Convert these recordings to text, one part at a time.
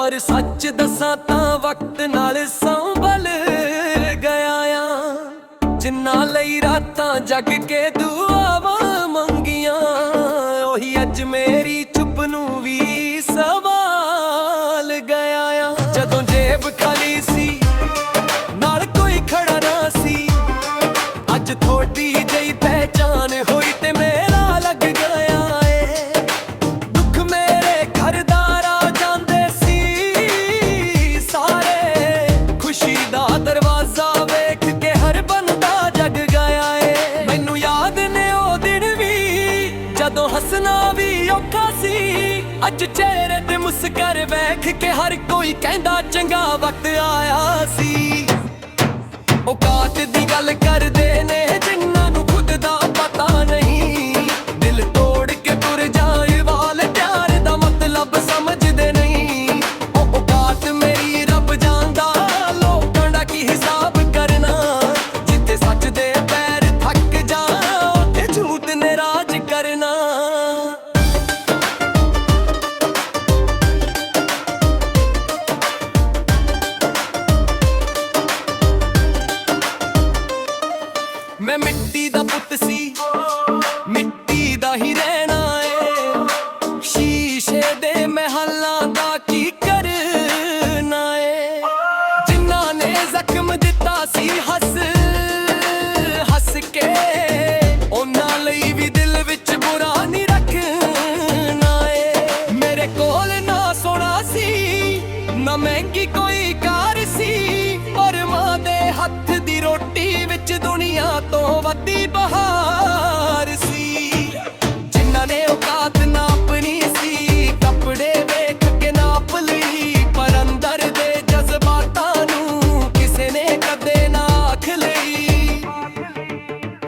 ਪਰ ਸੱਚ ਦੱਸਾਂ ਤਾਂ ਵਕਤ ਨਾਲ ਸੰਭਲ ਗਿਆ ਆ। ਜਿੰਨਾ ਲਈ ਰਾਤਾਂ ਜਗ ਕੇ ਦੁਆਵਾਂ ਮੰਗੀਆਂ, ਉਹੀ ਅੱਜ ਮੇਰੀ ਚੁੱਪ ਨੂੰ ਵੀ ਸਵਾਲ ਗਿਆ ਆ। ਜਦੋਂ ਜੇਬ ਖਾਲੀ ਸੀ ਨਾਲ ਕੋਈ ਖੜਾ ਨਾ ਸੀ, ਅੱਜ ਥੋੜੀ ਜਿਹੀ ਪਹਿਚਾਨ ਹੋਈ ਤੇ ਮੇਰਾ ਲੱਗ ਗਿਆ ਏ। ਦੁੱਖ ਮੇਰੇ ਘਰਦਾਰ ਆ ਜਾਂਦੇ ਸੀ ਸਾਰੇ, ਖੁਸ਼ੀ ਦਾ ਦਰਵਾਜ਼ਾ ਵੇਖ ਕੇ ਹਰ ਬੰਦਾ ਜਗ ਗਿਆ ਏ। ਮੈਨੂੰ ਯਾਦ ਨੇ ਉਹ ਦਿਨ ਵੀ ਜਦੋਂ ਹੱਸਣਾ ਵੀ ਔਖਾ ਸੀ, ਅੱਜ ਚਿਹਰੇ ਤੇ ਮੁਸਕਰ ਵੇਖ ਕੇ ਹਰ ਕੋਈ ਕਹਿੰਦਾ ਚੰਗਾ ਵਕਤ ਆਇਆ ਸੀ। ਔਕਾਤ ਦੀ ਗੱਲ ਕਰਦੇ ਨੇ ਜਿਨ੍ਹਾਂ ਨੂੰ ਖੁਦ ਦਾ ਪਤਾ ਨਹੀਂ, ਦਿਲ ਤੋੜ ਕੇ ਤੁਰ ਜਾਏ ਵਾਲੇ ਪਿਆਰ ਦਾ ਮਤਲਬ ਸਮਝਦੇ ਨਹੀਂ। ਉਹ ਔਕਾਤ ਮੇਰੀ ਰੱਬ ਜਾਣਦਾ, ਲੋਕਾਂ ਦਾ ਕੀ ਹਿਸਾਬ ਕਰਨਾ। ਜਿੱਥੇ ਸੱਚ ਦੇ ਪੈਰ ਥੱਕ ਜਾ, ਉੱਥੇ ਝੂਠ ਨੇ ਰਾਜ ਕਰਨਾ। ਮੈਂ ਮਿੱਟੀ ਦਾ ਪੁੱਤ ਸੀ, ਮਿੱਟੀ ਦਾ ਹੀ ਰਹਿਣਾ ਏ। ਸ਼ੀਸ਼ੇ ਦੇ ਮਹਿਲਾਂ ਦਾ ਕੀ ਕਰਨਾ ਏ। ਜਿਨ੍ਹਾਂ ਨੇ ਜ਼ਖਮ ਦਿੱਤਾ ਸੀ ਹੱਸ ਹੱਸ ਕੇ, ਉਹਨਾਂ ਲਈ ਵੀ ਦਿਲ ਵਿੱਚ ਬੁਰਾ ਨਹੀਂ ਰੱਖਣਾ ਏ। ਮੇਰੇ ਕੋਲ ਨਾ ਸੋਨਾ ਸੀ ਨਾ ਮਹਿੰਗੀ ਕੋਈ ਕਾਰ ਸੀ, ਪਰ ਮਾਂ ਦੇ ਹੱਥ ਦੀ ਰੋਟੀ ਵਿੱਚ ਦੁਨੀਆ ਤੋਂ ਵੱਡੀ ਬਹਾਰ ਸੀ। ਜਿਨ੍ਹਾਂ ਨੇ ਔਕਾਤ ਨਾਪਣੀ ਸੀ, ਕੱਪੜੇ ਵੇਖ ਕੇ ਨਾਪ ਲਈ, ਪਰ ਅੰਦਰ ਦੇ ਜਜ਼ਬਾਤਾਂ ਨੂੰ ਕਿਸੇ ਨੇ ਕਦੇ ਨਾ ਆਖ ਲਈ।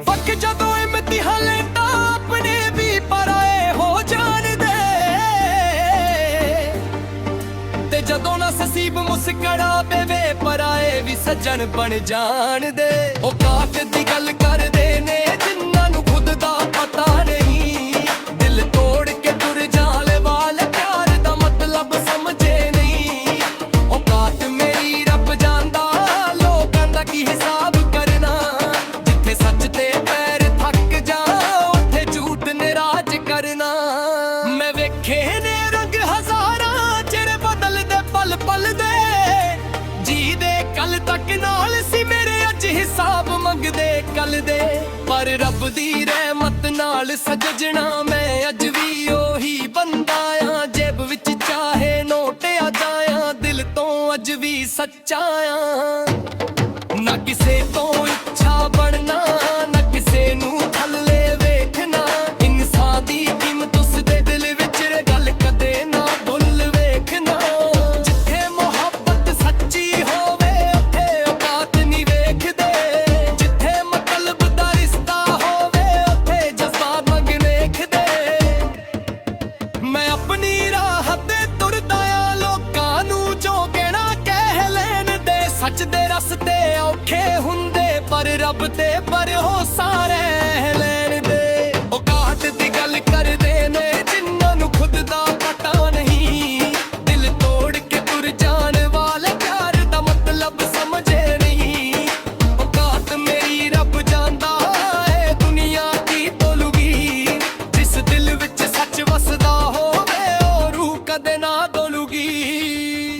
ਵਕਤ ਜਦੋਂ ਇਮਤਿਹਾਨ ਲੈਂਦਾ ਆਪਣੇ ਵੀ ਪਰਾਏ ਹੋ ਜਾਣਦੇ, ਤੇ ਜਦੋਂ ਨਸੀਬ ਮੁਸਕਰਾਵੇ ਵੇ ਪਰਾਏ ਵੀ ਸੱਜਣ ਬਣ ਜਾਣਦੇ। ਔਕਾਤ ਦੀ ਗੱਲ ਕਰਦੇ ਨੇ ਜਿਨ੍ਹਾਂ ਨੂੰ ਖੁਦ ਦਾ ਪਤਾ ਨਹੀਂ, ਦਿਲ ਤੋੜ ਕੇ ਤੁਰ ਜਾਣ ਵਾਲੇ ਪਿਆਰ ਦਾ ਮਤਲਬ ਸਮਝੇ ਨਹੀਂ। ਔਕਾਤ ਮੇਰੀ ਰੱਬ ਜਾਣਦਾ, ਲੋਕਾਂ ਦਾ ਕੀ ਹਿਸਾਬ ਕਰਨਾ। ਜਿੱਥੇ ਸੱਚ ਤੇ ਪੈਰ ਥੱਕ ਜਾ, ਉੱਥੇ ਝੂਠ ਨੇ ਰਾਜ ਕਰਨਾ। ਮੈਂ ਵੇਖੇ ਨੇ ਰੰਗ ਹਜ਼ਾਰਾਂ ਜਿਹੜੇ ਬਦਲਦੇ ਪਲ ਪਲ ਦੇ, ਜੀ ਦੇ ਕੱਲ ਤੱਕ ਨਾਲ ਸੀ ਮੇਰੇ ਅੱਜ ਹਿਸਾਬ ਮੰਗਦੇ ਕੱਲ ਦੇ। ਪਰ ਰੱਬ ਦੀ ਰਹਿਮਤ ਨਾਲ ਸਜਣਾ ਮੈਂ ਅੱਜ ਵੀ ਉਹੀ ਬੰਦਾ ਆ। ਜੇਬ ਵਿੱਚ ਚਾਹੇ ਨੋਟ ਆ ਜਾਇਆ, ਦਿਲ ਤੋਂ ਅੱਜ ਵੀ ਸੱਚਾ ਆ। ਨਾ ਕਿਸੇ ਤੋਂ ਇੱਛਾ ਬਣਨਾ, ਨਾ ਕਿਸੇ ਨੂੰ ਥੱਲੇ ਵੇਖਣਾ। ਇਨਸਾਨ ਦੀ ਕੀਮਤ ਉਸਦੇ ਦਿਲ ਵਿੱਚ ਗੱਲ ਕਦੇ ਨਾ ਭੁੱਲ ਵੇਖਣਾ। ਜਿੱਥੇ ਮੁਹੱਬਤ ਸੱਚੀ ਹੋਵੇ ਉੱਥੇ ਔਕਾਤ ਨਹੀਂ ਵੇਖਦੇ, ਜਿੱਥੇ ਮਤਲਬ ਦਾ ਰਿਸ਼ਤਾ ਹੋਵੇ ਉੱਥੇ ਜਜ਼ਬਾਤ ਮੰਗ ਵੇਖਦੇ। ਮੈਂ ਆਪਣੀ ਰਾਹ ਤੇ ਤੁਰਦਾ ਆ, ਲੋਕਾਂ ਨੂੰ ਜੋ ਕਹਿਣਾ ਕਹਿ ਲੈਣ ਦੇ। ਸੱਚ ਦੇ ਰਸਤੇ ਔਖੇ ਹੁੰਦੇ, ਪਰ ਰੱਬ ਤੇ ਭਰੋਸਾ ਰਹਿ ਲੈਣ ਦੇ। ਔਕਾਤ ਦੀ ਗੱਲ ਕਰਦੇ ਨੇ ਜਿਨ੍ਹਾਂ ਨੂੰ ਖੁਦ ਦਾ ਪਤਾ ਨਹੀਂ, ਦਿਲ ਤੋੜ ਕੇ ਤੁਰ ਜਾਣ ਵਾਲੇ ਪਿਆਰ ਦਾ ਮਤਲਬ ਸਮਝੇ ਨਹੀਂ। ਔਕਾਤ ਮੇਰੀ ਰੱਬ ਜਾਣਦਾ ਏ, ਦੁਨੀਆ ਕੀ ਤੋਲੂਗੀ। ਜਿਸ ਦਿਲ ਵਿੱਚ ਸੱਚ ਵਸਦਾ ਹੋਵੇ ਉਹ ਰੂਹ ਕਦੇ ਨਾ ਡੋਲੂਗੀ।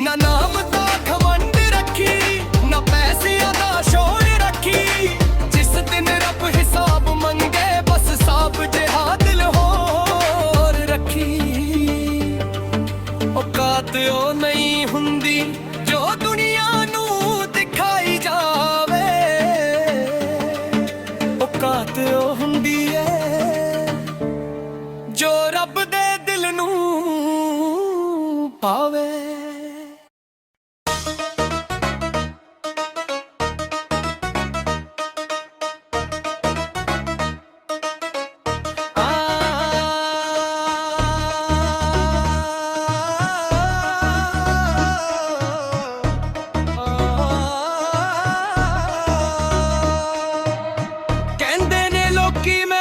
ਨਾ ਨਾਮ ਦਾ ਘਮੰਡ ਰੱਖੀ, ਨਾ ਪੈਸਿਆਂ ਦਾ ਸ਼ੋਰ ਰੱਖੀ। ਜਿਸ ਦਿਨ ਰੱਬ ਹਿਸਾਬ ਮੰਗੇ ਬਸ ਸਾਬ ਜਿਹਾ ਦਿਲ ਹੋਰ ਰੱਖੀ। ਔਕਾਤ ਉਹ ਨਹੀਂ ਹੁੰਦੀ ਜੋ ਦੁਨੀਆ ਨੂੰ ਦਿਖਾਈ ਜਾਵੇ, ਔਕਾਤ ਉਹ ਹੁੰਦੀ ਏ ਜੋ ਰੱਬ ਦੇ ਦਿਲ ਨੂੰ ਪਾਵੇ। ਕਹਿੰਦੇ ਨੇ ਲੋਕੀ ਮੈਂ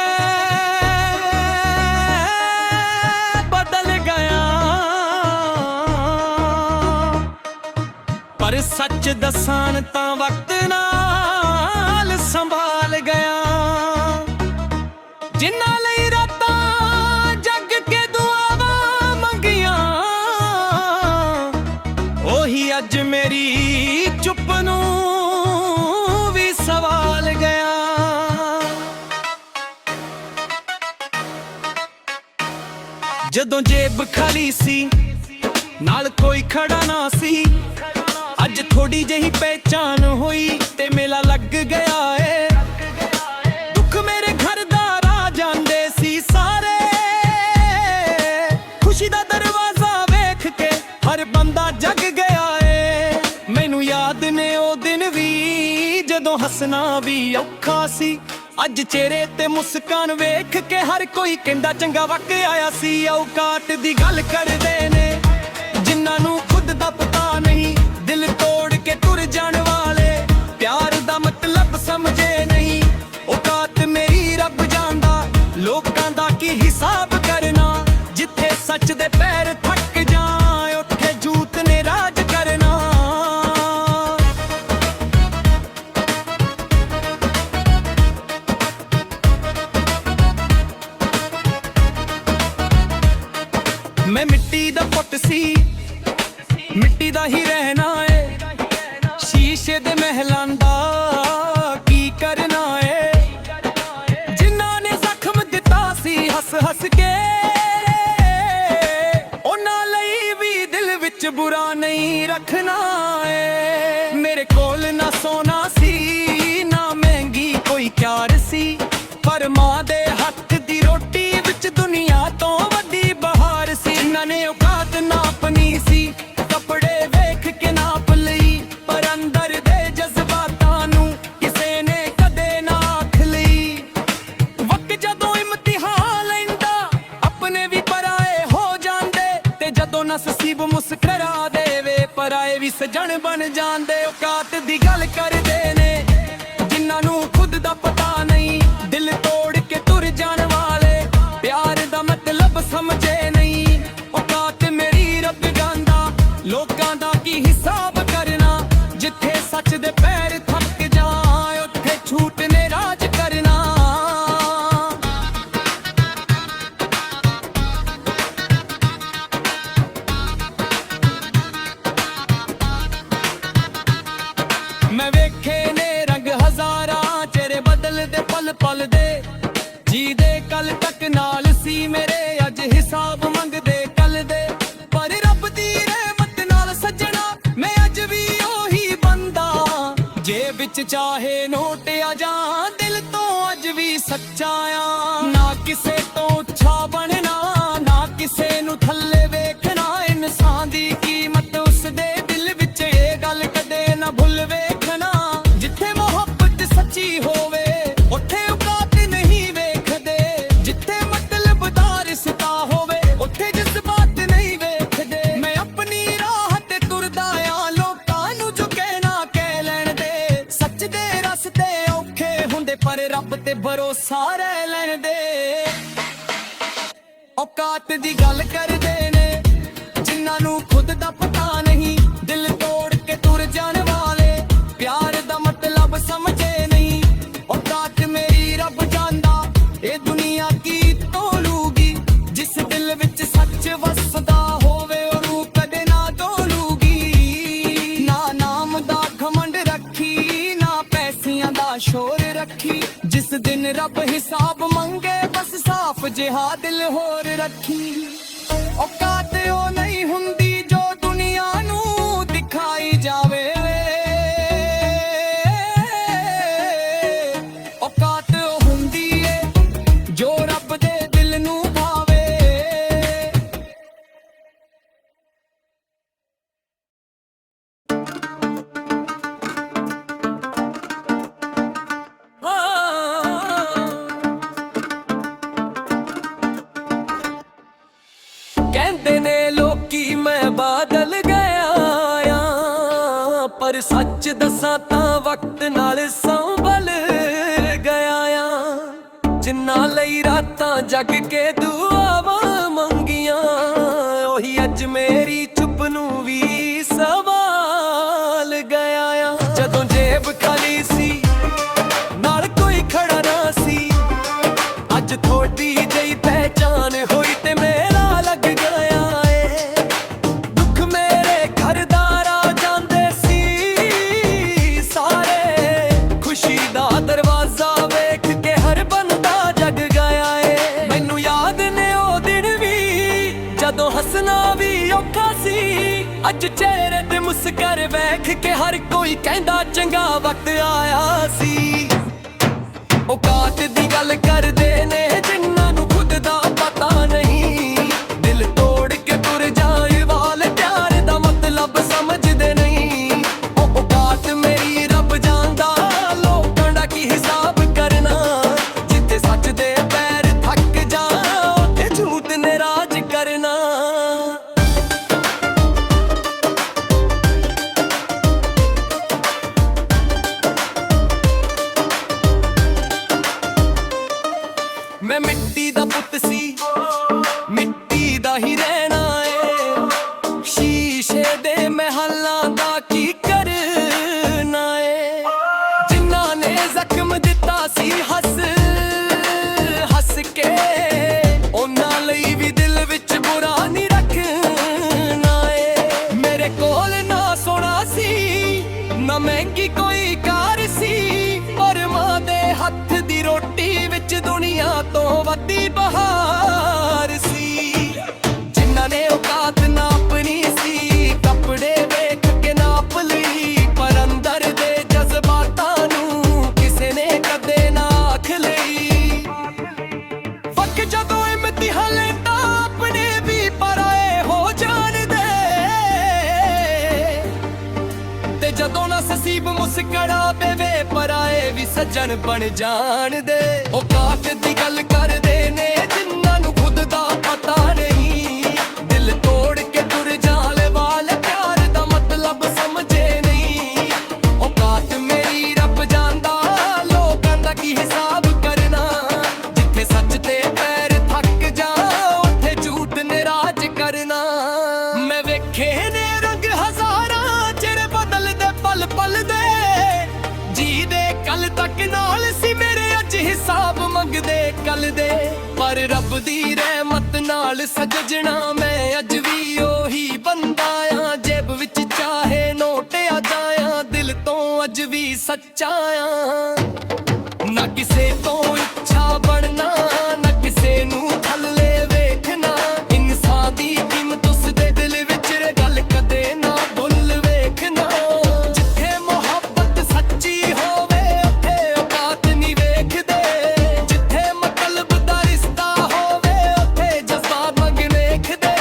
ਬਦਲ ਗਿਆ, ਪਰ ਸੱਚ ਦੱਸਾਂ ਤਾਂ ਵਕਤ ਨਾਲ ਸੰਭਾਲ ਗਿਆ। ਜਿਨ੍ਹਾਂ ਲਈ ਰਾਤਾਂ ਜੱਗ ਕੇ ਦੁਆਵਾਂ ਮੰਗੀਆਂ, ਉਹੀ ਅੱਜ ਮੇਰੀ ਚੁੱਪ ਨੂੰ ਵੀ ਸਵਾਲ ਗਿਆ। ਜਦੋਂ ਜੇਬ ਖਾਲੀ ਸੀ ਨਾਲ ਕੋਈ ਖੜਾ ਨਾ ਸੀ, ਅੱਜ ਥੋੜੀ ਜਿਹੀ ਪਹਿਚਾਨ ਹੋਈ ਤੇ ਮੇਲਾ ਲੱਗ ਗਿਆ ਏ। ਦੁੱਖ ਮੇਰੇ ਘਰ ਦਾ ਰਾਹ ਜਾਂਦੇ ਸੀ ਸਾਰੇ, ਖੁਸ਼ੀ ਦਾ ਦਰਵਾਜ਼ਾ ਵੇਖ ਕੇ ਹਰ ਬੰਦਾ ਜਗ ਗਿਆ ਏ। ਮੈਨੂੰ ਯਾਦ ਨੇ ਉਹ ਦਿਨ ਵੀ ਜਦੋਂ ਹੱਸਣਾ ਵੀ ਔਖਾ ਸੀ, ਅੱਜ ਚਿਹਰੇ ਤੇ ਮੁਸਕਾਨ ਵੇਖ ਕੇ ਹਰ ਕੋਈ ਕਹਿੰਦਾ ਚੰਗਾ ਵਕਤ ਆਇਆ ਸੀ। ਔਕਾਤ ਦੀ ਗੱਲ ਕਰਦੇ ਨੇ ਜਿਨ੍ਹਾਂ ਨੂੰ ਖੁਦ ਦਾ ਪਤਾ ਨਹੀਂ, ਦਿਲ ਤੋੜ ਕੇ ਤੁਰ ਜਾਣ ਵਾਲੇ ਪਿਆਰ ਦਾ ਮਤਲਬ ਸਮਝੇ ਨਹੀਂ। ਔਕਾਤ ਮੇਰੀ ਰੱਬ ਜਾਣਦਾ, ਲੋਕਾਂ ਦਾ ਕੀ ਹਿਸਾਬ ਕਰਨਾ। ਜਿੱਥੇ ਸੱਚ ਦੇ ਪੈਰ ਥੱਕ ਜਾਣ, ਉੱਥੇ ਝੂਠ ਨੇ ਰਾਜ ਕਰਨਾ। ਮੈਂ ਮਿੱਟੀ ਦਾ ਪੁੱਤ ਸੀ, ਮਿੱਟੀ ਦਾ ਹੀ ਰਹਿਣਾ ਏ। ਸ਼ੀਸ਼ੇ ਦੇ ਮਹਿਲਾਂ ਦਾ ਕੀ ਕਰਨਾ ਏ। ਜਿਨ੍ਹਾਂ ਨੇ ਜ਼ਖਮ ਦਿੱਤਾ ਸੀ ਹੱਸ ਹੱਸ ਕੇ, ਉਹਨਾਂ ਲਈ ਵੀ ਦਿਲ ਵਿੱਚ ਬੁਰਾ ਨਹੀਂ ਰੱਖਣਾ ਏ। ਮੇਰੇ ਕੋਲ ਨਾ ਸੋਨਾ ਸੀ ਨਾ ਮਹਿੰਗੀ ਕੋਈ ਪਿਆਰ ਸੀ, ਪਰ ਮਾਂ ਦੇ ਹੱਥ ਦੀ ਰੋਟੀ ਵਿੱਚ ਦੁਨੀਆ ਤੋਂ ਵੱਡੀ ਬਹਾਰ ਸੀ। ਜਿਨ੍ਹਾਂ ਨੇ ਔਕਾਤ ਨਾਪਣੀ ਸੀ, ਕੱਪੜੇ ਵੇਖ ਕੇ ਨਾਪ ਲਈ, ਪਰ ਅੰਦਰ ਦੇ ਜਜ਼ਬਾਤਾਂ ਨੂੰ ਕਿਸੇ ਨੇ ਕਦੇ ਨਾ ਆਖ ਲਈ। ਵਕਤ ਜਦੋਂ ਇਮਤਿਹਾਨ ਲੈਂਦਾ, ਆਪਣੇ ਵੀ ਪਰਾਏ ਹੋ ਜਾਂਦੇ, ਤੇ ਜਦੋਂ ਨਸੀਬ ਮੁਸਕਰਾ ਦੇਵੇ ਪਰਾਏ ਵੀ ਸਜਣ ਬਣ ਜਾਂਦੇ। ਔਕਾਤ ਦੀ ਗੱਲ ਕਰਦੇ ਨੇ ਜਿਨ੍ਹਾਂ ਨੂੰ ਖੁਦ ਦਾ ਪਤਾ ਨਹੀਂ, ਦਿਲ ਤੋੜ ਕੇ ਤੁਰ ਜਾਣ ਵਾਲੇ ਪਿਆਰ ਦਾ ਮਤਲਬ ਸਮਝੇ ਨਹੀਂ। ਔਕਾਤ ਮੇਰੀ ਰੱਬ ਜਾਣਦਾ, ਲੋਕਾਂ ਦਾ ਕੀ ਹਿਸਾਬ ਕਰਨਾ। ਜਿੱਥੇ ਸੱਚ ਦੇ ਪੈਰ ਥੱਕ ਜਾਏ, ਉੱਥੇ ਝੂਠ ਨੇ ਰਾਜ ਕਰਨਾ। ਮੈਂ ਵੇਖੇ ਨੇ ਰੰਗ ਹਜ਼ਾਰਾਂ, ਚਿਹਰੇ ਬਦਲਦੇ ਪਲ ਪਲ ਦੇ। ਜੀ ਦੇ ਕੱਲ ਤੱਕ ਨਾਲ ਸੀ ਮੇਰੇ, ਅੱਜ ਹਿਸਾਬ ਮੰਗਦੇ ਕੱਲ ਦੇ। ਪਰ ਰੱਬ ਦੀ ਰਹਿਮਤ ਨਾਲ ਸੱਜਣਾ ਮੈਂ ਅੱਜ ਵੀ ਉਹੀ ਬੰਦਾ, ਜੇਬ ਵਿੱਚ ਚਾਹੇ ਨੋਟ ਆ ਜਾਂ ਦਿਲ ਤੋਂ ਅੱਜ ਵੀ ਸੱਚਾ ਆ। ਨਾ ਕਿਸੇ ਤੋਂ ਉੱਚਾ ਬਣਨਾ, ਨਾ ਕਿਸੇ ਨੂੰ ਥੱਲੇ ਵੇਖਣਾ। ਇਨਸਾਨ ਦੀ ਕੀਮਤ ਉਸਦੇ ਦਿਲ ਵਿੱਚ, ਇਹ ਗੱਲ ਕਦੇ ਨਾ ਭੁੱਲ ਵੇਖਣਾ। ਜਿੱਥੇ ਮੁਹੱਬਤ ਸੱਚੀ ਹੋਵੇ ਉੱਥੇ ਔਕਾਤ ਨਹੀਂ ਵੇਖਦੇ, ਜਿੱਥੇ ਮਤਲਬ ਦਾ ਰਿਸ਼ਤਾ ਹੋਵੇ ਉੱਥੇ ਜਜ਼ਬਾਤ ਨਹੀਂ ਵੇਖਦੇ। ਮੈਂ ਆਪਣੀ ਰਾਹ ਤੇ ਤੁਰਦਾ ਆ, ਲੋਕਾਂ ਨੂੰ ਜੋ ਕਹਿਣਾ ਕਹਿ ਲੈਣ ਦੇ। ਸੱਚ ਦੇ ਰਸਤੇ ਔਖੇ ਹੁੰਦੇ, ਪਰ ਰੱਬ ਤੇ ਭਰੋਸਾ ਰਹਿ ਲੈਣ ਦੇ। ਔਕਾਤ ਦੀ ਗੱਲ ਕਰਦੇ ਨੇ ਜਿਨ੍ਹਾਂ ਨੂੰ ਖੁਦ ਦਾ ਪਤਾ ਨਹੀਂ, ਦਿਲ ਤੋੜ ਕੇ ਤੁਰ ਜਾਣ ਵਾਲੇ ਪਿਆਰ ਦਾ ਮਤਲਬ ਸਮਝੇ ਨਹੀਂ। ਔਕਾਤ ਮੇਰੀ ਰੱਬ ਜਾਣਦਾ, ਇਹ ਦੁਨੀਆ ਕੀ ਤੋਲੂਗੀ। ਜਿਸ ਦਿਲ ਵਿੱਚ ਸੱਚ ਵਸਦਾ ਹੋਵੇ ਉਹ ਰੂਹ ਕਦੇ ਨਾ ਡੋਲੂਗੀ। ਨਾ ਨਾਮ ਦਾ ਘਮੰਡ ਰੱਖੀ, ਨਾ ਪੈਸਿਆਂ ਦਾ ਸ਼ੋਰ ਰੱਖੀ। ਜਿਸ ਦਿਨ ਰੱਬ ਹਿਸਾਬ ਮੰਗੇ, ਬਸ ਸਾਫ਼ ਜਿਹਾ ਦਿਲ ਹੋਰ ਰੱਖੀ। ਔਕਾਤ ਉਹ ਨਹੀਂ ਹੁੰਦੀ ਜੋ ਦੁਨੀਆ ਨੂੰ ਦਿਖਾਈ ਜਾਵੇ। ਔਕਾਤ ਉਹ ਹੁੰਦੀ ਏ ਜੋ ਰੱਬ ਦੇ ਦਿਲ ਨੂੰ ਭਾਵੇ। ਕਹਿੰਦੇ ਨੇ ਲੋਕੀ ਮੈਂ ਬਾਦਲ ਗਿਆ ਆ, ਪਰ ਸੱਚ ਦੱਸਾਂ ਤਾਂ ਵਕਤ ਨਾਲ ਸੰਭਲ ਗਿਆ ਆ। ਜਿਨ੍ਹਾਂ ਲਈ ਰਾਤਾਂ ਜਗ ਕੇ ਦੁਆਵਾਂ ਮੰਗੀਆਂ, ਉਹੀ ਅੱਜ ਮੇਰੀ ਚੁੱਪ ਨੂੰ ਵੀ ਸਵਾਲ ਗਈ ਸੀ, ਨਾਲ ਕੋਈ ਖੜਾ ਨਾ ਸੀ। ਅੱਜ ਥੋੜੀ ਜਿਹੀ ਪਹਿਚਾਨ ਹੋਈ ਤੇ ਮੇਰਾ ਲੱਗ ਗਿਆ ਏ। ਦੁੱਖ ਮੇਰੇ ਘਰਦਾਰ ਆ ਜਾਂਦੇ ਸੀ ਸਾਰੇ, ਖੁਸ਼ੀ ਦਾ ਦਰਵਾਜ਼ਾ ਵੇਖ ਕੇ ਹਰ ਬੰਦਾ ਜਗ ਗਿਆ ਏ। ਮੈਨੂੰ ਯਾਦ ਨੇ ਉਹ ਦਿਨ ਵੀ ਜਦੋਂ ਹੱਸਣਾ ਵੀ ਔਖਾ ਸੀ। ਅੱਜ ਚਿਹਰੇ ਤੇ ਮੁਸਕਰ ਵੇਖ ਕੇ ਹਰ ਕੋਈ ਕਹਿੰਦਾ ਚੰਗਾ ਵਕਤ ਆਇਆ ਸੀ। ਔਕਾਤ ਦੀ ਗੱਲ ਕਰਦੇ ਨੇ ਜਿਨ੍ਹਾਂ ਨੂੰ ਖੁਦ ਦਾ ਪਤਾ ਨਹੀਂ, ਦਿਲ ਤੋੜ ਕੇ ਤੁਰ ਜਾਏ ਵਾਲੇ ਪਿਆਰ ਦਾ ਮਤਲਬ ਸਮਝਦੇ ਨਹੀਂ। ਉਹ ਔਕਾਤ ਮੇਰੀ ਰੱਬ ਜਾਣਦਾ, ਲੋਕਾਂ ਦਾ ਕੀ ਹਿਸਾਬ ਕਰਨਾ। ਜਿੱਥੇ ਸੱਚ ਦੇ ਪੈਰ ਥੱਕ ਜਾ ਉੱਥੇ ਝੂਠ ਨੇ ਰਾਜ ਕਰਨਾ। ਮੈਂ ਮਿੱਟੀ ਦਾ ਪੁੱਤ ਸੀ, ਮਿੱਟੀ ਦਾ ਹੀ ਰਹਿਣਾ ਏ। ਸ਼ੀਸ਼ੇ ਦੇ ਮਹਿਲਾਂ ਦਾ ਕੀ ਕਰਨਾ ਏ। ਜਿਨ੍ਹਾਂ ਨੇ ਜ਼ਖਮ ਦਿੱਤਾ ਸੀ ਹੱਸ ਹੱਸ ਕੇ, ਉਹਨਾਂ ਲਈ ਵੀ ਦਿਲ ਵਿੱਚ ਬੁਰਾ ਨਹੀਂ ਰੱਖਣਾ ਏ। ਮੇਰੇ ਕੋਲ ਨਾ ਸੋਨਾ ਸੀ, ਨਾ ਮਹਿੰਗੀ ਕੋਈ ਕਾਰ ਸੀ, ਪਰ ਮਾਂ ਦੇ ਹੱਥ ਦੀ ਰੋਟੀ ਵਿੱਚ ਦੁਨੀਆ ਤੋਂ ਵੱਡੀ ਬਹਾਰ ਸੀ। ਜਿਨ੍ਹਾਂ ਨੇ ਔਕਾਤ ਨਾਪਣੀ ਸੀ, ਕੱਪੜੇ ਵੇਖ ਕੇ ਨਾਪ ਲਈ, ਪਰ ਅੰਦਰ ਦੇ ਜਜ਼ਬਾਤਾਂ ਨੂੰ ਕਿਸੇ ਨੇ ਕਦੇ ਨਾ ਆਖ ਲਈ। ਵਕ ਜਦੋਂ ਇਮਤਿਹਾਨ ਲੈਂਦਾ ਆਪਣੇ ਵੀ ਪਰਾਏ ਹੋ ਜਾਣਦੇ, ਤੇ ਜਦੋਂ ਨਸੀਬ ਮੁਸਕਰਾਵੇ ਵੇ ਪਰਾਏ ਵੀ ਸੱਜਣ ਬਣ ਜਾਣਦੇ। ਔਕਾਤ ਦੀ ਗੱਲ ਕਰਦੇ ਨੇ ਜਿਨ੍ਹਾਂ ਨੂੰ ਖੁਦ ਦਾ ਪਤਾ ਨਹੀਂ, ਦਿਲ ਤੋੜ ਕੇ ਤੁਰ ਜਾਣ ਵਾਲੇ ਪਿਆਰ ਦਾ ਮਤਲਬ ਸਮਝੇ ਨਹੀਂ। ਔਕਾਤ ਮੇਰੀ ਰੱਬ ਜਾਣਦਾ, ਲੋਕਾਂ ਦਾ ਕੀ ਹਿਸਾਬ ਕਰਨਾ। ਜਿੱਥੇ ਸੱਚ ਤੇ ਪੈਰ ਥੱਕ ਜਾ ਉੱਥੇ ਝੂਠ ਨੇ ਰਾਜ ਕਰਨਾ। ਮੈਂ ਵੇਖੇ ਨੇ ਰੰਗ ਹਜ਼ਾਰਾਂ ਜਿਹੜੇ ਬਦਲਦੇ ਪਲ ਪਲ ਦੇ, ਜੀ ਦੇ ਕੱਲ ਤੱਕ ਨਾਲ ਸੀ ਮੇਰੇ ਅੱਜ ਹਿਸਾਬ ਮੰਗਦੇ ਕੱਲ ਦੇ। ਪਰ ਰੱਬ ਦੀ ਰਹਿਮਤ ਨਾਲ ਸਜਣਾ ਮੈਂ ਅੱਜ ਵੀ ਉਹੀ ਬੰਦਾ ਆ। ਜੇਬ ਵਿੱਚ ਚਾਹੇ ਨੋਟ ਆ ਜਾਇਆ, ਦਿਲ ਤੋਂ ਅੱਜ ਵੀ ਸੱਚਾ ਆ। ਨਾ ਕਿਸੇ ਤੋਂ ਇੱਛਾ ਬਣਨਾ, ਨਾ ਕਿਸੇ ਨੂੰ ਥੱਲੇ ਵੇਖਣਾ। ਇਨਸਾਨ ਦੀ ਕੀਮਤ ਉਸਦੇ ਦਿਲ ਵਿੱਚ ਗੱਲ ਕਦੇ ਨਾ ਭੁੱਲ ਵੇਖਣਾ। ਜਿੱਥੇ ਮੁਹੱਬਤ ਸੱਚੀ ਹੋਵੇ ਉੱਥੇ ਔਕਾਤ ਨਹੀਂ ਵੇਖਦੇ, ਜਿੱਥੇ ਮਤਲਬ ਦਾ ਰਿਸ਼ਤਾ ਹੋਵੇ ਉੱਥੇ ਜਜ਼ਬਾਤ ਮੰਗ ਵੇਖਦੇ।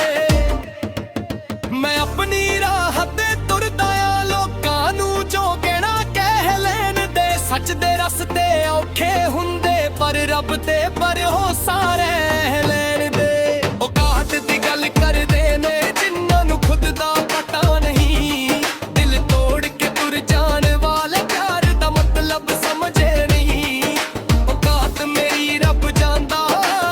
ਮੈਂ ਆਪਣੀ ਰਾਹ ਤੇ ਤੁਰਦਾ ਆ, ਲੋਕਾਂ ਨੂੰ ਜੋ ਕਹਿਣਾ ਕਹਿ ਲੈਣ ਦੇ। ਸੱਚ ਦੇ ਰਸਤੇ ਔਖੇ ਹੁੰਦੇ ਪਰ ਰੱਬ ਤੇ ਭਰੋਸਾ ਰਹਿ ਲੈਣ ਦੇ। ਔਕਾਤ ਦੀ ਗੱਲ ਕਰਦੇ ਨੇ ਜਿਨ੍ਹਾਂ ਨੂੰ ਖੁਦ ਦਾ ਪਤਾ ਨਹੀਂ, ਦਿਲ ਤੋੜ ਕੇ ਤੁਰ ਜਾਣ ਵਾਲੇ ਪਿਆਰ ਦਾ ਮਤਲਬ ਸਮਝੇ ਨਹੀਂ। ਔਕਾਤ ਮੇਰੀ ਰੱਬ ਜਾਣਦਾ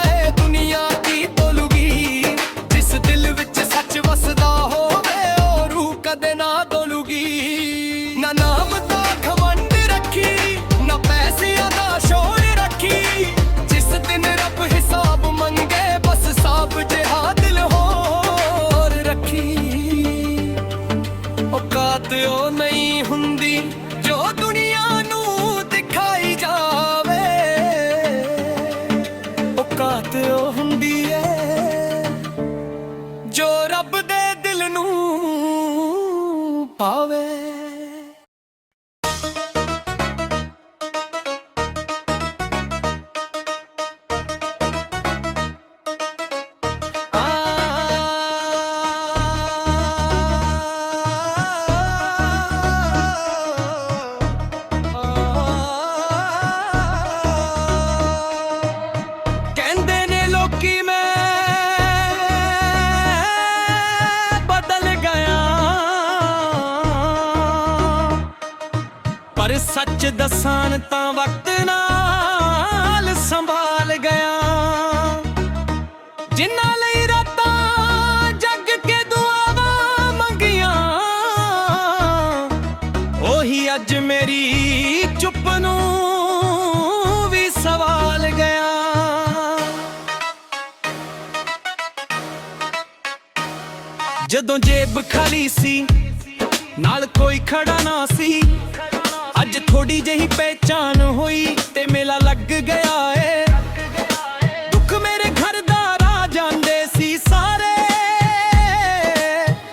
ਏ ਦੁਨੀਆ ਕੀ ਤੋਲੂਗੀ। ਜਿਸ ਦਿਲ ਵਿੱਚ ਸੱਚ ਵਸਦਾ ਹੋਵੇ ਉਹ ਰੂਹ ਕਦੇ ਨਾ ਡੋਲੂਗੀ। ਨਾ ਨਾਮ ਦਾ ਘਮੰਡ ਰੱਖੀ, ਨਾ ਪੈਸਿਆਂ ਦਾ ਸ਼ੋਰ ਰੱਖੀ। ਜਿਸ ਦਿਨ ਰੱਬ ਹਿਸਾਬ ਮੰਗੇ ਬਸ ਸਾਬ ਜਿਹਾ ਦਿਲ ਹੋਰ ਰੱਖੀ। ਔਕਾਤ ਉਹ ਨਹੀਂ ਹੁੰਦੀ ਜੋ ਦੁਨੀਆ ਨੂੰ ਦਿਖਾਈ ਜਾਵੇ, ਔਕਾਤ ਉਹ ਹੁੰਦੀ ਏ ਜੋ ਰੱਬ ਦੇ ਦਿਲ ਨੂੰ ਪਾਵੇ। ਕਹਿੰਦੇ ਨੇ ਲੋਕੀ ਮੈਂ ਬਦਲ ਗਿਆ, ਪਰ ਸੱਚ ਦੱਸਾਂ ਤਾਂ ਵਕਤ ਨਾਲ ਸੰਭਾਲ ਗਿਆ। ਜਿਨ੍ਹਾਂ ਲਈ ਰਾਤਾਂ ਜੱਗ ਕੇ ਦੁਆਵਾਂ ਮੰਗੀਆਂ, ਉਹੀ ਅੱਜ ਮੇਰੀ ਜਦੋਂ ਜੇਬ ਖਾਲੀ ਸੀ ਨਾਲ ਕੋਈ ਖੜਾ ਨਾ ਸੀ, ਅੱਜ ਥੋੜੀ ਜਿਹੀ ਪਹਿਚਾਨ ਹੋਈ ਤੇ ਮੇਲਾ ਲੱਗ ਗਿਆ ਏ। ਦੁੱਖ ਮੇਰੇ ਘਰ ਦਾ ਰਾਹ ਜਾਂਦੇ ਸੀ ਸਾਰੇ,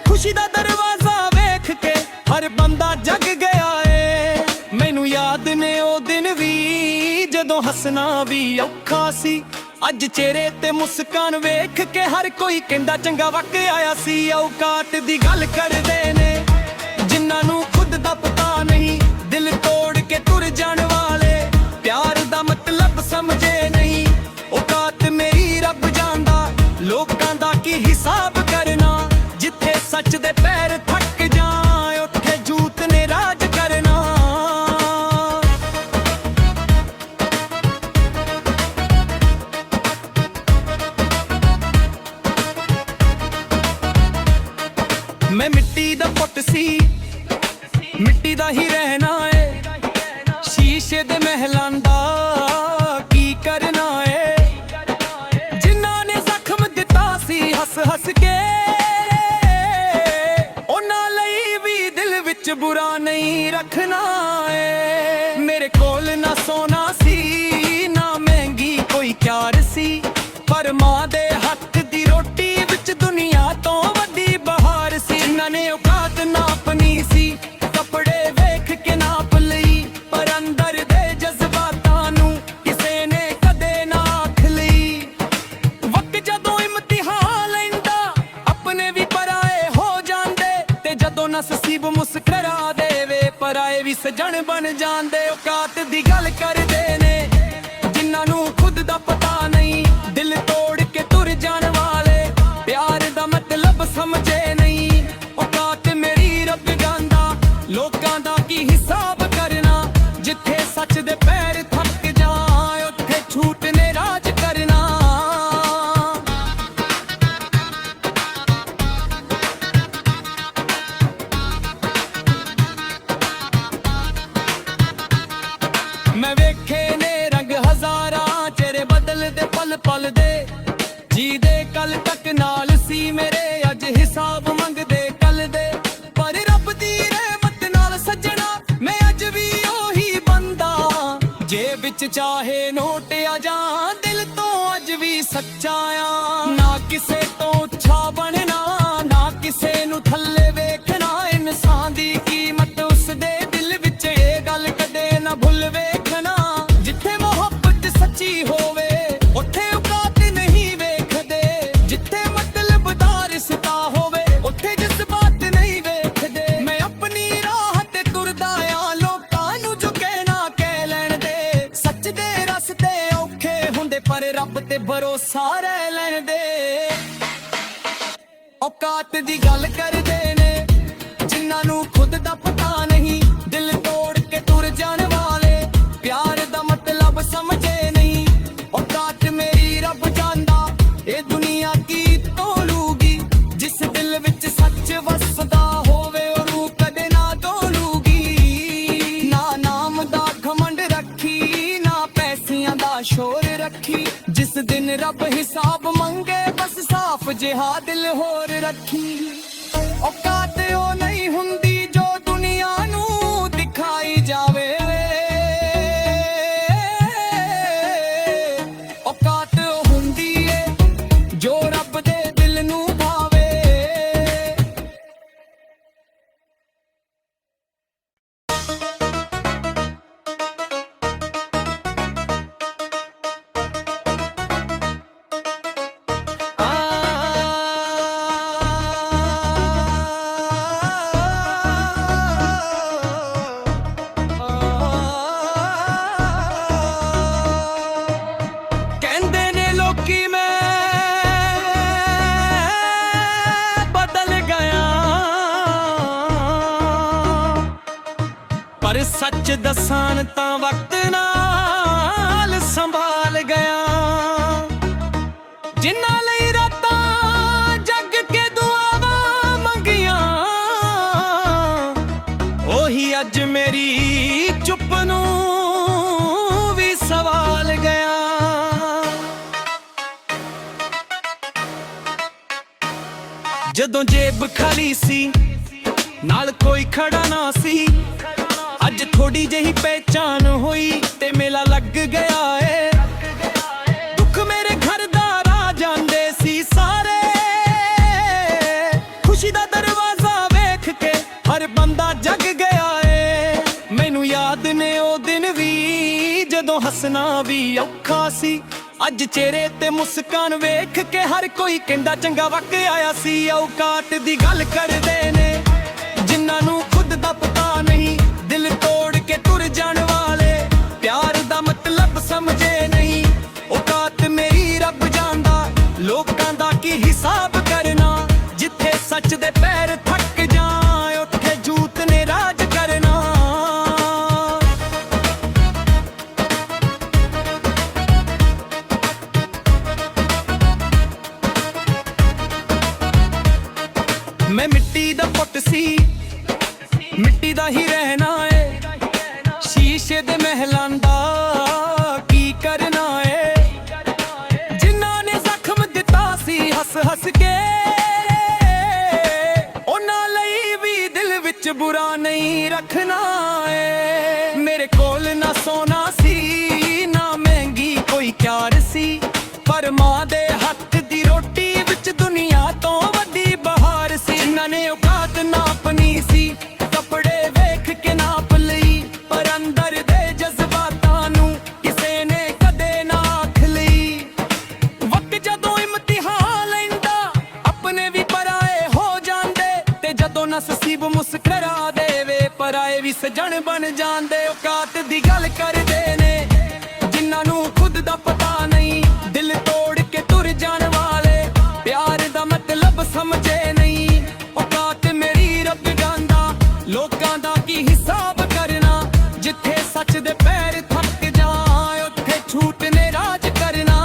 ਖੁਸ਼ੀ ਦਾ ਦਰਵਾਜ਼ਾ ਵੇਖ ਕੇ ਹਰ ਬੰਦਾ ਜਗ ਗਿਆ ਏ। ਮੈਨੂੰ ਯਾਦ ਨੇ ਉਹ ਦਿਨ ਵੀ ਜਦੋਂ ਹੱਸਣਾ ਵੀ ਔਖਾ ਸੀ, ਅੱਜ ਚਿਹਰੇ ਤੇ ਮੁਸਕਾਨ ਵੇਖ ਕੇ ਹਰ ਕੋਈ ਕਹਿੰਦਾ ਚੰਗਾ ਵਕਤ ਆਇਆ ਸੀ। ਔਕਾਤ ਦੀ ਗੱਲ ਕਰਦੇ ਨੇ ਜਿਨ੍ਹਾਂ ਨੂੰ ਖੁਦ ਦਾ ਪਤਾ ਨਹੀਂ, ਦਿਲ ਤੋੜ ਕੇ ਤੁਰ ਜਾਣ ਵਾਲੇ ਪਿਆਰ ਦਾ ਮਤਲਬ ਸਮਝੇ ਨਹੀਂ। ਔਕਾਤ ਮੇਰੀ ਰੱਬ ਜਾਣਦਾ, ਲੋਕਾਂ ਦਾ ਕੀ ਹਿਸਾਬ ਕਰਨਾ, ਜਿੱਥੇ ਸੱਚ ਦੇ ਪੈਰ ਥੱਕ ਜਾਣ ਉੱਥੇ ਝੂਠ ਨੇ ਰਾਜ ਕਰਨਾ। ਮੈਂ ਮਿੱਟੀ ਦਾ ਪੁੱਤ ਸੀ, ਮਿੱਟੀ ਦਾ ਹੀ ਰਹਿਣਾ ਏ, ਸ਼ੀਸ਼ੇ ਦੇ ਮਹਿਲਾਂ ਦਾ ਕੀ ਕਰਨਾ ਏ। ਜਿਨ੍ਹਾਂ ਨੇ ਜ਼ਖਮ ਦਿੱਤਾ ਸੀ ਹੱਸ ਹੱਸ ਕੇ, ਉਹਨਾਂ ਲਈ ਵੀ ਦਿਲ ਵਿੱਚ ਬੁਰਾ ਨਹੀਂ ਰੱਖਣਾ ਏ। ਮੇਰੇ ਕੋਲ ਨਾ ਸੋਨਾ ਸੀ ਨਾ ਮਹਿੰਗੀ ਕੋਈ ਪਿਆਰ ਸੀ, ਪਰ ਮਾਂ ਦੇ ਹੱਥ ਦੀ ਰੋਟੀ ਵਿੱਚ ਦੁਨੀਆ ਤੋਂ ਵੱਡੀ ਬਹਾਰ ਸੀ। ਜਿਨ੍ਹਾਂ ਨੇ ਔਕਾਤ ਨਾਪਣੀ ਸੀ ਕੱਪੜੇ ਵੇਖ ਕੇ ਨਾਪ ਲਈ, ਪਰ ਅੰਦਰ ਦੇ ਜਜ਼ਬਾਤਾਂ ਨੂੰ ਕਿਸੇ ਨੇ ਕਦੇ ਨਾ ਆਖ ਲਈ। ਵਕਤ ਜਦੋਂ ਇਮਤਿਹਾਨ ਲੈਂਦਾ ਆਪਣੇ ਵੀ ਪਰਾਏ ਹੋ ਜਾਂਦੇ, ਤੇ ਜਦੋਂ ਨਸੀਬ ਮੁਸਕਰਾ ਦੇਵੇ ਪਰਾਏ ਵੀ ਸਜਣ ਬਣ ਜਾਂਦੇ। ਔਕਾਤ ਦੀ ਗੱਲ ਕਰਦੇ ਨੇ ਜਿਨ੍ਹਾਂ ਨੂੰ ਖੁਦ ਦਾ ਪਤਾ ਨਹੀਂ, ਦਿਲ ਤੋੜ ਕੇ ਤੁਰ ਜਾਣ ਵਾਲੇ ਪਿਆਰ ਦਾ ਮਤਲਬ ਸਮਝੇ ਨਹੀਂ। ਔਕਾਤ ਮੇਰੀ ਰੱਬ ਜਾਣਦਾ, ਲੋਕਾਂ ਦਾ ਕੀ ਹਿਸਾਬ ਕਰਨਾ, ਜਿੱਥੇ ਸੱਚ ਦੇ ਪੈਰ ਥੱਕ ਜਾਣ ਉੱਥੇ ਝੂਠ ਨੇ ਰਾਜ ਕਰਨਾ। ਮੈਂ ਵੇਖੇ ਨੇ ਰੰਗ ਹਜ਼ਾਰਾਂ, ਚਿਹਰੇ ਬਦਲਦੇ ਪਲ ਪਲ ਦੇ, ਜੀ ਦੇ ਕੱਲ ਤੱਕ ਨਾਲ ਸੀ ਮੇਰੇ ਅੱਜ ਹਿਸਾਬ ਮੰਗਦੇ ਕੱਲ ਦੇ। ਪਰ ਰੱਬ ਦੀ ਰਹਿਮਤ ਨਾਲ ਸੱਜਣਾ ਮੈਂ ਅੱਜ ਵੀ ਉਹੀ ਬੰਦਾ, ਜੇ ਵਿੱਚ ਚਾਹੇ ਨੋਟ ਆ ਜਾਂ ਦਿਲ ਤੋਂ ਅੱਜ ਵੀ ਸੱਚਾ ਆ। ਨਾ ਕਿਸੇ ਤੋਂ ਉੱਚਾ ਬਣਨਾ ਨਾ ਕਿਸੇ ਨੂੰ ਥੱਲੇ ਵੇਖਣਾ, ਇਨਸਾਨ ਦੀ ਕੀਮਤ ਉਸਦੇ ਦਿਲ ਵਿੱਚ ਇਹ ਗੱਲ ਕਦੇ ਨਾ ਭੁੱਲ ਵੇਖਣਾ। ਜਿੱਥੇ ਮੁਹੱਬਤ ਸੱਚੀ ਹੋਵੇ ਉੱਥੇ ਔਕਾਤ ਨਹੀਂ ਵੇਖਦੇ, ਜਿੱਥੇ ਮਤਲਬ ਦਾ ਰਿਸ਼ਤਾ ਹੋਵੇ ਉੱਥੇ ਜਜ਼ਬਾਤ ਨਹੀਂ ਵੇਖਦੇ। ਮੈਂ ਆਪਣੀ ਰਾਹ ਤੇ ਤੁਰਦਾ ਆ, ਲੋਕਾਂ ਨੂੰ ਜੋ ਕਹਿਣਾ ਕਹਿ ਲੈਣ ਦੇ, ਸੱਚ ਦੇ ਰਸਤੇ ਔਖੇ ਹੁੰਦੇ ਪਰ ਰੱਬ ਤੇ ਭਰੋਸਾ ਰਹਿ ਲੈਣ ਦੇ। ਔਕਾਤ ਦੀ ਗੱਲ ਕਰਦੇ ਨੇ ਜਿਨ੍ਹਾਂ ਨੂੰ ਖੁਦ ਦਾ ਪਤਾ ਨਹੀਂ, ਦਿਲ ਤੋੜ ਕੇ ਤੁਰ ਜਾਣ ਵਾਲੇ ਪਿਆਰ ਦਾ ਮਤਲਬ ਸਮਝੇ ਨਹੀਂ। ਔਕਾਤ ਮੇਰੀ ਰੱਬ ਜਾਣਦਾ, ਇਹ ਦੁਨੀਆ ਕੀ ਤੋਲੂਗੀ, ਜਿਸ ਦਿਲ ਵਿੱਚ ਸੱਚ ਵਸਦਾ ਹੋਵੇ ਉਹ ਰੂਹ ਕਦੇ ਨਾ ਡੋਲੂਗੀ। ਨਾ ਨਾਮ ਦਾ ਘਮੰਡ ਰੱਖੀ ਨਾ ਪੈਸਿਆਂ ਦਾ ਸ਼ੋਰ ਰੱਖੀ, ਜਿਸ ਦਿਨ ਰੱਬ ਹਿਸਾਬ ਮੰਗੇ ਬਸ ਸਾਫ਼ ਜਿਹਾ ਦਿਲ ਹੋਰ ਰੱਖੀ। ਔਕਾਤ ਉਹ ਨਹੀਂ ਹੁੰਦੀ ਜੋ ਦੁਨੀਆ ਨੂੰ ਦਿਖਾਈ ਜਾਵੇ, ਔਕਾਤ ਉਹ ਹੁੰਦੀ ਏ ਜੋ ਰੱਬ ਦੇ ਦਿਲ ਨੂੰ ਭਾਵੇ। ਕਹਿੰਦੇ ਨੇ ਲੋਕੀ ਮੈਂ ਬਦਲ ਗਿਆ, ਪਰ ਸੱਚ ਦੱਸਾਂ ਤਾਂ ਵਕਤ ਨਾਲ ਸੰਭਾਲ ਗਿਆ। ਜਿਨ੍ਹਾਂ ਲਈ ਰਾਤਾਂ ਜਗ ਕੇ ਦੁਆਵਾਂ ਮੰਗੀਆਂ, ਉਹੀ ਅੱਜ ਮੇਰੀ ਚੁੱਪ ਨੂੰ ਵੀ ਸਵਾਲ ਗਿਆ। ਜਦੋਂ ਜਦੋਂ ਜੇਬ ਖਾਲੀ ਸੀ ਨਾਲ ਕੋਈ ਖੜਾ ਨਾ ਸੀ। ਅੱਜ ਥੋੜੀ ਜਿਹੀ ਪਹਿਚਾਨ ਹੋਈ ਤੇ ਮੇਲਾ ਲੱਗ ਗਿਆ ਏ। ਦੁੱਖ ਮੇਰੇ ਘਰ ਦਾ ਰਾਹ ਜਾਂਦੇ ਸੀ ਸਾਰੇ, ਖੁਸ਼ੀ ਦਾ ਦਰਵਾਜ਼ਾ ਵੇਖ ਕੇ ਹਰ ਬੰਦਾ ਜਗ ਗਿਆ ਏ। ਮੈਨੂੰ ਯਾਦ ਨੇ ਉਹ ਦਿਨ ਵੀ ਜਦੋਂ ਹੱਸਣਾ ਵੀ ਔਖਾ ਸੀ। ਅੱਜ ਚਿਹਰੇ ਤੇ ਮੁਸਕਾਨ ਵੇਖ ਕੇ ਹਰ ਕੋਈ ਕਹਿੰਦਾ ਚੰਗਾ ਵਕਤ ਆਇਆ ਸੀ। ਔਕਾਤ ਦੀ ਗੱਲ ਕਰਦੇ ਨੇ ਜਿਨ੍ਹਾਂ ਨੂੰ ਖੁਦ ਦਾ ਪਤਾ ਨਹੀਂ, ਦਿਲ ਤੋੜ ਕੇ ਤੁਰ ਜਾਣ ਵਾਲੇ ਪਿਆਰ ਦਾ ਮਤਲਬ ਸਮਝੇ ਨਹੀਂ। ਔਕਾਤ ਮੇਰੀ ਰੱਬ ਜਾਣਦਾ, ਲੋਕਾਂ ਦਾ ਕੀ ਹਿਸਾਬ ਕਰਨਾ। ਜਿੱਥੇ ਸੱਚ ਦੇ ਪੈਰ ਥੱਕ ਜਾਏ ਉੱਥੇ ਝੂਠ ਨੇ ਰਾਜ ਕਰਨਾ। ਮੈਂ ਮਿੱਟੀ ਦਾ ਪੁੱਤ ਸੀ, ਮਿੱਟੀ ਦਾ ਹੀ ਰਹਿਣਾ ਏ। ਸ਼ੀਸ਼ੇ ਦੇ ਮਹਿਲਾਂ ਦਾ ਕੀ ਕਰਨਾ ਏ। ਜਿਨ੍ਹਾਂ ਨੇ ਜ਼ਖਮ ਦਿੱਤਾ ਸੀ ਹੱਸ ਹੱਸ ਕੇ, ਉਹਨਾਂ ਲਈ ਵੀ ਦਿਲ ਵਿੱਚ ਬੁਰਾ ਨਹੀਂ ਰੱਖਣਾ ਏ। ਮੇਰੇ ਕੋਲ ਨਾ ਸੋਨਾ ਸੀ ਨਾ ਮਹਿੰਗੀ ਕੋਈ ਕਿਆਰ ਸੀ, ਪਰ ਮਾਂ ਦੇ ਹੱਥ ਦੀ ਰੋਟੀ ਵਿੱਚ ਦੁਨੀਆ ਤੋਂ ਵੱਡੀ ਬਹਾਰ ਸੀ। ਜਿਨ੍ਹਾਂ ਨੇ ਔਕਾਤ ਨਾਪਣੀ ਸੀ ਕੱਪੜੇ ਵੇਖ ਕੇ ਨਾਪ ਲਈ, ਪਰ ਅੰਦਰ ਦੇ ਜਜ਼ਬਾਤਾਂ ਨੂੰ ਕਿਸੇ ਨੇ ਕਦੇ ਨਾ ਆਖ ਲਈ। ਵਕਤ ਜਦੋਂ ਇਮਤਿਹਾਨ ਲੈਂਦਾ ਆਪਣੇ ਵੀ ਪਰਾਏ ਹੋ ਜਾਂਦੇ, ਤੇ ਜਦੋਂ ਨਸੀਬ ਮੁਸਕਰਾ ਦੇਵੇ ਪਰਾਏ ਵੀ ਸਜਣ ਬਣ ਜਾਂਦੇ। ਔਕਾਤ ਦੀ ਗੱਲ ਕਰਦੇ ਨੇ ਜਿਨ੍ਹਾਂ ਨੂੰ ਖੁਦ ਦਾ ਪਤਾ ਨਹੀਂ, ਦਿਲ ਤੋੜ ਕੇ ਤੁਰ ਜਾਣ ਵਾਲੇ ਪਿਆਰ ਦਾ ਮਤਲਬ ਸਮਝੇ ਨਹੀਂ। ਔਕਾਤ ਮੇਰੀ ਰੱਬ ਜਾਣਦਾ, ਲੋਕਾਂ ਦਾ ਕੀ ਹਿਸਾਬ ਕਰਨਾ। ਜਿੱਥੇ ਸੱਚ ਦੇ ਪੈਰ ਥੱਕ ਜਾਏ ਉੱਥੇ ਝੂਠ ਨੇ ਰਾਜ ਕਰਨਾ।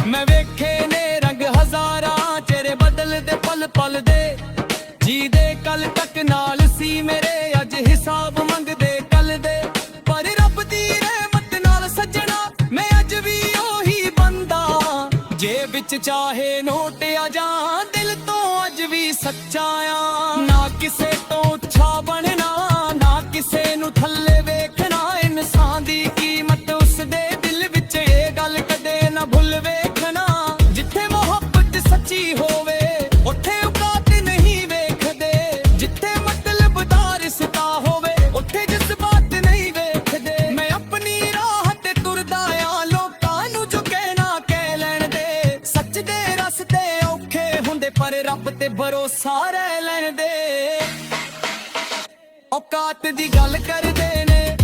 ਮੈਂ ਵੇਖੇ ਨੇ ਰੰਗ ਹਜ਼ਾਰਾਂ, ਚਿਹਰੇ ਬਦਲਦੇ ਪਲ ਪਲ ਦੇ। ਜੀ ਦੇ ਕੱਲ ਤੱਕ ਨਾਲ ਸੀ ਮੇਰੇ, ਅੱਜ ਹਿਸਾਬ ਮੰਗਦੇ ਕੱਲ ਦੇ। ਪਰ ਰੱਬ ਦੀ ਰਹਿਮਤ ਨਾਲ ਸੱਜਣਾ ਮੈਂ ਅੱਜ ਵੀ ਉਹੀ ਬੰਦਾ, ਜੇਬ ਵਿੱਚ ਚਾਹੇ ਨੋਟ ਆ ਜਾਂ ਦਿਲ ਤੋਂ ਅੱਜ ਵੀ ਸੱਚਾ ਆ। ਨਾ ਕਿਸੇ ਤੋਂ ਉੱਚਾ ਬਣਨਾ ਨਾ ਕਿਸੇ ਨੂੰ ਥੱਲੇ ਵੇਖਣਾ, ਇਨਸਾਨ ਦੀ ਕੀਮਤ ਉਸਦੇ ਦਿਲ ਵਿੱਚ ਇਹ ਗੱਲ ਕਦੇ ਨਾ ਭੁੱਲ ਵੇਖਣਾ। ਜਿੱਥੇ ਮੁਹੱਬਤ ਸੱਚੀ ਹੋਵੇ ਉੱਥੇ ਔਕਾਤ ਨਹੀਂ ਵੇਖਦੇ, ਜਿੱਥੇ ਮਤਲਬ ਦਾ ਰਿਸ਼ਤਾ ਹੋਵੇ ਉੱਥੇ ਜਜ਼ਬਾਤ ਨਹੀਂ ਵੇਖਦੇ। ਮੈਂ ਆਪਣੀ ਰਾਹ ਤੇ ਤੁਰਦਾ ਆ, ਲੋਕਾਂ ਨੂੰ ਜੋ ਕਹਿਣਾ ਕਹਿ ਲੈਣ ਦੇ। ਸੱਚ ਦੇ ਰਸਤੇ ਔਖੇ ਹੁੰਦੇ ਪਰ ਰੱਬ ਤੇ ਭਰੋਸਾ ਰਹਿ ਲੈਣ ਦੇ। ਔਕਾਤ ਦੀ ਗੱਲ ਕਰਦੇ ਨੇ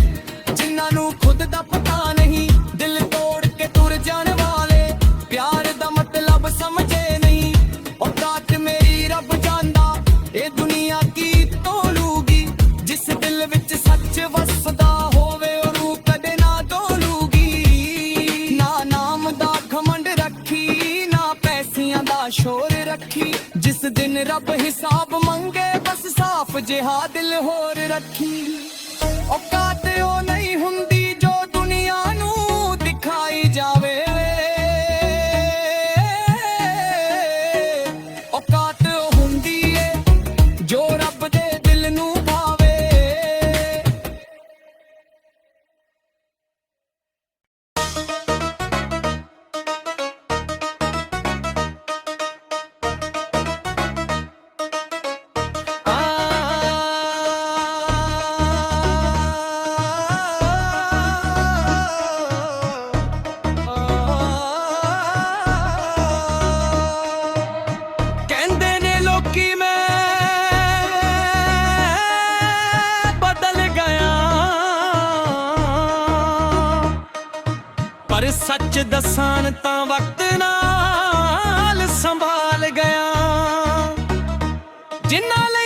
ਜਿਨ੍ਹਾਂ ਨੂੰ ਖੁਦ ਦਾ ਪਤਾ ਨਹੀਂ, ਦਿਲ ਤੋੜ ਕੇ ਤੁਰ ਜਾਣ ਵਾਲੇ ਪਿਆਰ ਦਾ ਮਤਲਬ ਸਮਝੇ ਨਹੀਂ। ਔਕਾਤ ਮੇਰੀ ਰੱਬ ਜਾਣਦਾ, ਇਹ ਦੁਨੀਆ ਕੀ ਤੋਲੂਗੀ। ਜਿਸ ਦਿਲ ਵਿੱਚ ਸੱਚ ਵਸਦਾ ਹੋਵੇ ਉਹ ਰੂਹ ਕਦੇ ਨਾ ਡੋਲੂਗੀ। ਨਾ ਨਾਮ ਦਾ ਘਮੰਡ ਰੱਖੀ ਨਾ ਪੈਸਿਆਂ ਦਾ ਸ਼ੋਰ ਰੱਖੀ, ਜਿਸ ਦਿਨ ਰੱਬ ਹਿਸਾਬ ਮੰਗੇ ਬਸ ਸਾਫ਼ ਜਿਹਾ ਦਿਲ ਹੋਰ ਰੱਖੀ। ਔਕਾਤ ਉਹ ਨਹੀਂ ਹੁੰਦੀ ਜੋ ਦੁਨੀਆ ਨੂੰ ਦਿਖਾਈ ਜਾਵੇ, ਔਕਾਤ ਉਹ ਹੁੰਦੀ ਏ ਜੋ ਰੱਬ ਦੇ ਦਿਲ ਨੂੰ ਭਾਵੇ। ਕਹਿੰਦੇ ਨੇ ਲੋਕੀ ਮੈਂ ਬਦਲ ਗਿਆ, ਪਰ ਸੱਚ ਦੱਸਾਂ ਤਾਂ ਵਕਤ ਨਾਲ ਸੰਭਾਲ ਗਿਆ। ਜਿਨ੍ਹਾਂ ਲਈ